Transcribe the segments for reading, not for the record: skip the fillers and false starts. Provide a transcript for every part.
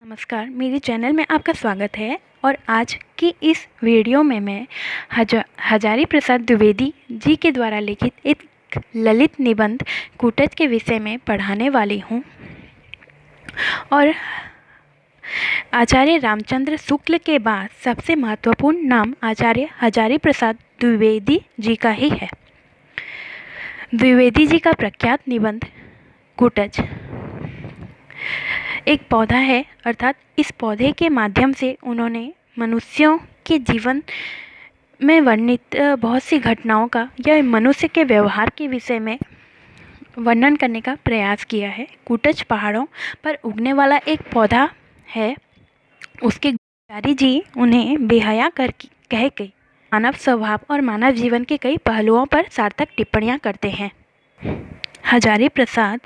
नमस्कार, मेरे चैनल में आपका स्वागत है। और आज की इस वीडियो में मैं हजारी प्रसाद द्विवेदी जी के द्वारा लिखित एक ललित निबंध कूटज के विषय में पढ़ाने वाली हूँ। और आचार्य रामचंद्र शुक्ल के बाद सबसे महत्वपूर्ण नाम आचार्य हजारी प्रसाद द्विवेदी जी का ही है। द्विवेदी जी का प्रख्यात निबंध कूटज एक पौधा है, अर्थात इस पौधे के माध्यम से उन्होंने मनुष्यों के जीवन में वर्णित बहुत सी घटनाओं का या मनुष्य के व्यवहार के विषय में वर्णन करने का प्रयास किया है। कूटज पहाड़ों पर उगने वाला एक पौधा है। उसके आचार्य जी उन्हें बेहया कह के मानव स्वभाव और मानव जीवन के कई पहलुओं पर सार्थक टिप्पणियां करते हैं। हजारी प्रसाद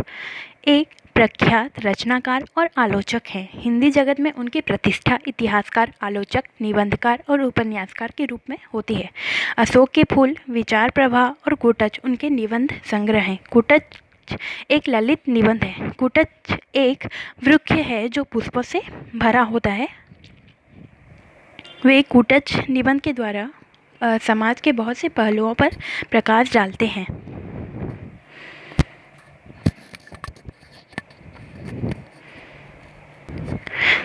एक प्रख्यात रचनाकार और आलोचक हैं। हिंदी जगत में उनकी प्रतिष्ठा इतिहासकार, आलोचक, निबंधकार और उपन्यासकार के रूप में होती है। अशोक के फूल, विचार प्रवाह और कूटज उनके निबंध संग्रह हैं। कूटज एक ललित निबंध है। कूटज एक वृक्ष है जो पुष्पों से भरा होता है। वे कूटज निबंध के द्वारा समाज के बहुत से पहलुओं पर प्रकाश डालते हैं।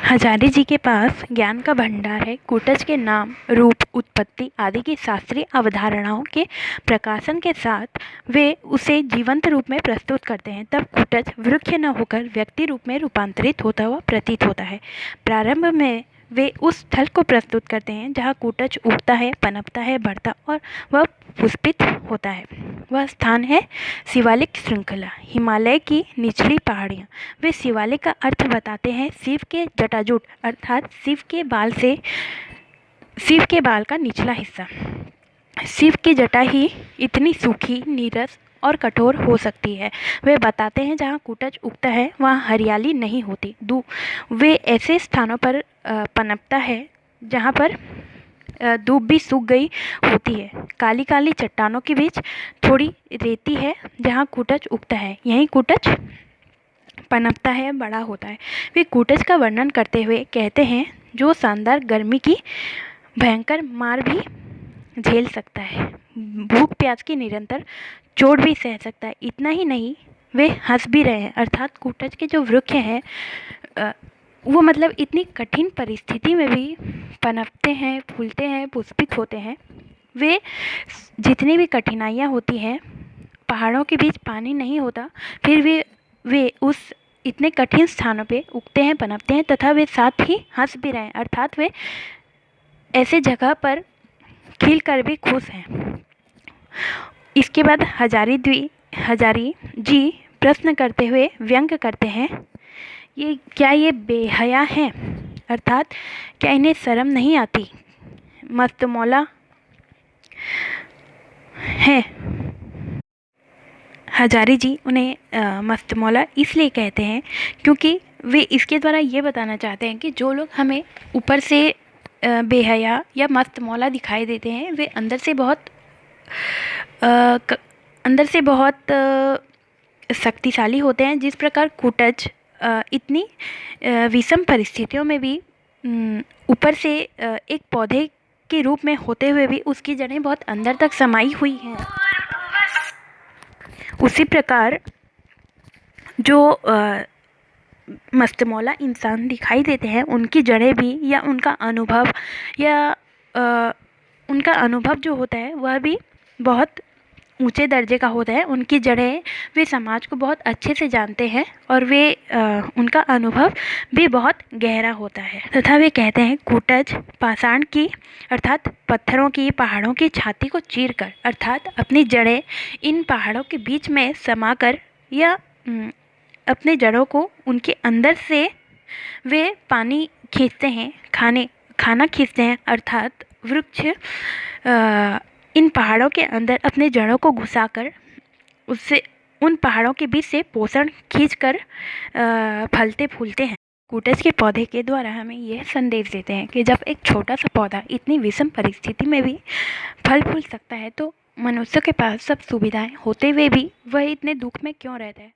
हजारी जी के पास ज्ञान का भंडार है। कूटज के नाम, रूप, उत्पत्ति आदि की शास्त्रीय अवधारणाओं के प्रकाशन के साथ वे उसे जीवंत रूप में प्रस्तुत करते हैं। तब कूटज वृक्ष न होकर व्यक्ति रूप में रूपांतरित होता हुआ प्रतीत होता है। प्रारंभ में वे उस स्थल को प्रस्तुत करते हैं जहाँ कूटज उगता है, पनपता है, बढ़ता और वह पुष्पित होता है। वह स्थान है शिवालिक श्रृंखला, हिमालय की निचली पहाड़ियाँ। वे शिवालिक का अर्थ बताते हैं शिव के जटाजूट, अर्थात शिव के बाल का निचला हिस्सा। शिव की जटा ही इतनी सूखी, नीरस और कठोर हो सकती है। वे बताते हैं जहाँ कूटज उगता है वहाँ हरियाली नहीं होती। वे ऐसे स्थानों पर पनपता है जहाँ पर धूप भी सूख गई होती है। काली काली चट्टानों के बीच थोड़ी रेती है जहाँ कूटज उगता है। यहीं कूटज पनपता है, बड़ा होता है। वे कूटज का वर्णन करते हुए कहते हैं, जो शानदार गर्मी की भयंकर मार भी झेल सकता है, भूख प्यास की निरंतर चोट भी सह सकता है। इतना ही नहीं, वे हंस भी रहे हैं। अर्थात कूटज के जो वृक्ष हैं वो मतलब इतनी कठिन परिस्थिति में भी पनपते हैं, फूलते हैं, पुष्पित होते हैं। वे जितनी भी कठिनाइयाँ होती हैं, पहाड़ों के बीच पानी नहीं होता, फिर वे उस इतने कठिन स्थानों पे उगते हैं, पनपते हैं तथा वे साथ ही हंस भी रहे हैं। अर्थात वे ऐसे जगह पर खिल कर भी खुश हैं। इसके बाद हजारी जी प्रश्न करते हुए व्यंग करते हैं, ये बेहया हैं? अर्थात क्या इन्हें शर्म नहीं आती? मस्तमौला है। हजारी जी उन्हें मस्तमौला इसलिए कहते हैं क्योंकि वे इसके द्वारा ये बताना चाहते हैं कि जो लोग हमें ऊपर से बेहया या मस्तमौला दिखाई देते हैं, वे अंदर से बहुत शक्तिशाली होते हैं। जिस प्रकार कूटज इतनी विषम परिस्थितियों में भी ऊपर से एक पौधे के रूप में होते हुए भी उसकी जड़ें बहुत अंदर तक समाई हुई हैं, उसी प्रकार जो मस्तमौला इंसान दिखाई देते हैं, उनकी जड़ें भी या उनका अनुभव जो होता है वह भी बहुत ऊंचे दर्जे का होता है। उनकी जड़ें, वे समाज को बहुत अच्छे से जानते हैं और उनका अनुभव भी बहुत गहरा होता है। तथा वे कहते हैं कूटज पाषाण की, अर्थात पत्थरों की, पहाड़ों की छाती को चीरकर, अर्थात अपनी जड़ें इन पहाड़ों के बीच में समाकर या अपने जड़ों को उनके अंदर से वे पानी खींचते हैं, खाना खींचते हैं। अर्थात वृक्ष इन पहाड़ों के अंदर अपने जड़ों को घुसाकर उससे उन पहाड़ों के बीच से पोषण खींचकर फलते फूलते हैं। कूटज के पौधे के द्वारा हमें यह संदेश देते हैं कि जब एक छोटा सा पौधा इतनी विषम परिस्थिति में भी फल फूल सकता है, तो मनुष्य के पास सब सुविधाएं होते हुए भी वह इतने दुख में क्यों रहता है।